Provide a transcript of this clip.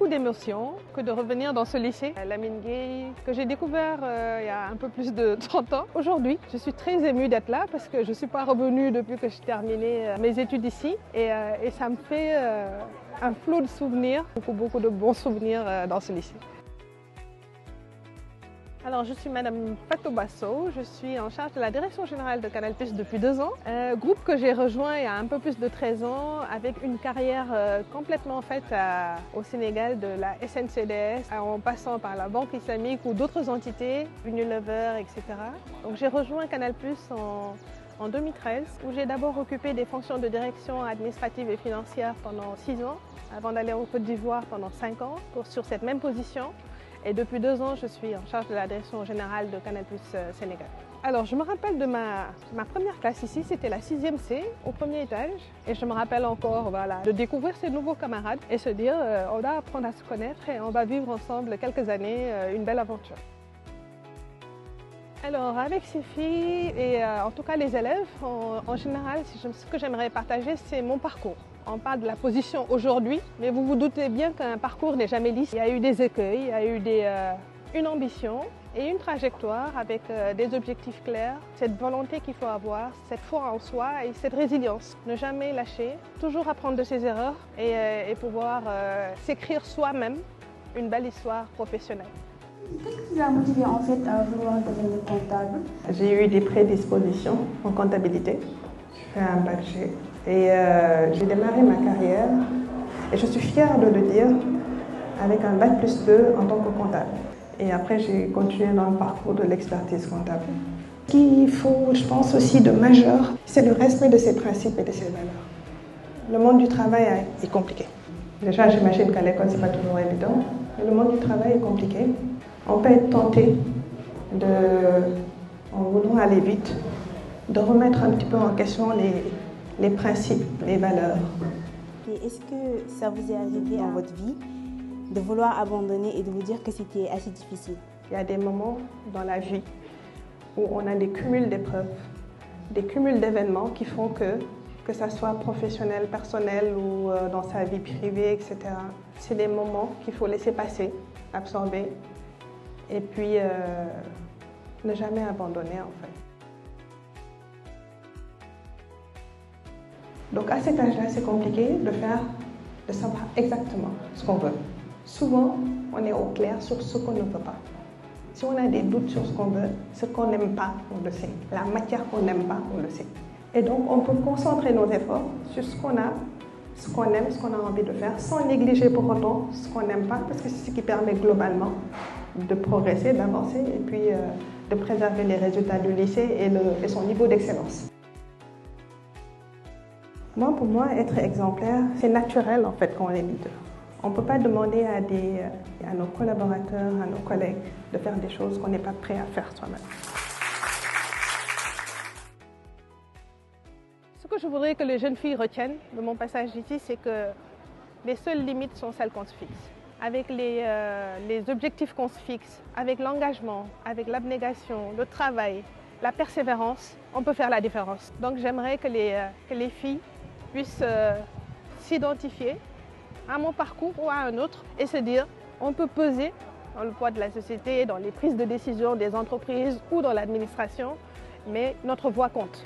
beaucoup d'émotions que de revenir dans ce lycée, Lamine Gueye, que j'ai découvert il y a un peu plus de 30 ans. Aujourd'hui, je suis très émue d'être là parce que je ne suis pas revenue depuis que j'ai terminé mes études ici et ça me fait un flot de souvenirs, beaucoup de bons souvenirs dans ce lycée. Alors, je suis Madame Fatou Basso, je suis en charge de la direction générale de Canal+ depuis 2 ans. Groupe que j'ai rejoint il y a un peu plus de 13 ans avec une carrière complètement faite au Sénégal de la SNCDS en passant par la Banque islamique ou d'autres entités, Unilever, etc. Donc j'ai rejoint Canal+ en 2013 où j'ai d'abord occupé des fonctions de direction administrative et financière pendant 6 ans avant d'aller en Côte d'Ivoire pendant 5 ans sur cette même position. Et depuis 2 ans, je suis en charge de la direction générale de Canal+ Sénégal. Alors, je me rappelle de ma première classe ici, c'était la 6e C, au premier étage. Et je me rappelle encore de découvrir ces nouveaux camarades et se dire on va apprendre à se connaître et on va vivre ensemble quelques années une belle aventure. Alors, avec ces filles et en tout cas les élèves, en général, ce que j'aimerais partager, c'est mon parcours. On parle de la position aujourd'hui, mais vous vous doutez bien qu'un parcours n'est jamais lisse. Il y a eu des écueils, il y a eu une ambition et une trajectoire avec des objectifs clairs, cette volonté qu'il faut avoir, cette foi en soi et cette résilience. Ne jamais lâcher, toujours apprendre de ses erreurs et pouvoir s'écrire soi-même une belle histoire professionnelle. Qu'est-ce qui vous a motivé en fait à vouloir devenir comptable? J'ai eu des prédispositions en comptabilité. J'ai fait un bac G. Et j'ai démarré ma carrière, et je suis fière de le dire, avec un bac+2 en tant que comptable. Et après, j'ai continué dans le parcours de l'expertise comptable. Ce qu'il faut, je pense aussi, de majeur, c'est le respect de ses principes et de ses valeurs. Le monde du travail est compliqué. Déjà, j'imagine qu'à l'école, ce n'est pas toujours évident, mais le monde du travail est compliqué. On peut être tenté, en voulant aller vite, de remettre un petit peu en question les principes, les valeurs. Et est-ce que ça vous est arrivé dans votre vie de vouloir abandonner et de vous dire que c'était assez difficile? Il y a des moments dans la vie où on a des cumuls d'épreuves, des cumuls d'événements qui font que ça soit professionnel, personnel ou dans sa vie privée, etc. C'est des moments qu'il faut laisser passer, absorber et puis ne jamais abandonner en fait. Donc à cet âge-là, c'est compliqué de savoir exactement ce qu'on veut. Souvent, on est au clair sur ce qu'on ne veut pas. Si on a des doutes sur ce qu'on veut, ce qu'on n'aime pas, on le sait. La matière qu'on n'aime pas, on le sait. Et donc, on peut concentrer nos efforts sur ce qu'on a, ce qu'on aime, ce qu'on a envie de faire, sans négliger pour autant ce qu'on n'aime pas, parce que c'est ce qui permet globalement de progresser, d'avancer et puis de préserver les résultats du lycée et son niveau d'excellence. Pour moi, être exemplaire, c'est naturel en fait quand on est leader. On ne peut pas demander à nos collaborateurs, à nos collègues de faire des choses qu'on n'est pas prêt à faire soi-même. Ce que je voudrais que les jeunes filles retiennent de mon passage ici, c'est que les seules limites sont celles qu'on se fixe. Avec les objectifs qu'on se fixe, avec l'engagement, avec l'abnégation, le travail, la persévérance, on peut faire la différence. Donc j'aimerais que les filles puissent s'identifier à mon parcours ou à un autre et se dire on peut peser dans le poids de la société, dans les prises de décision des entreprises ou dans l'administration, mais notre voix compte.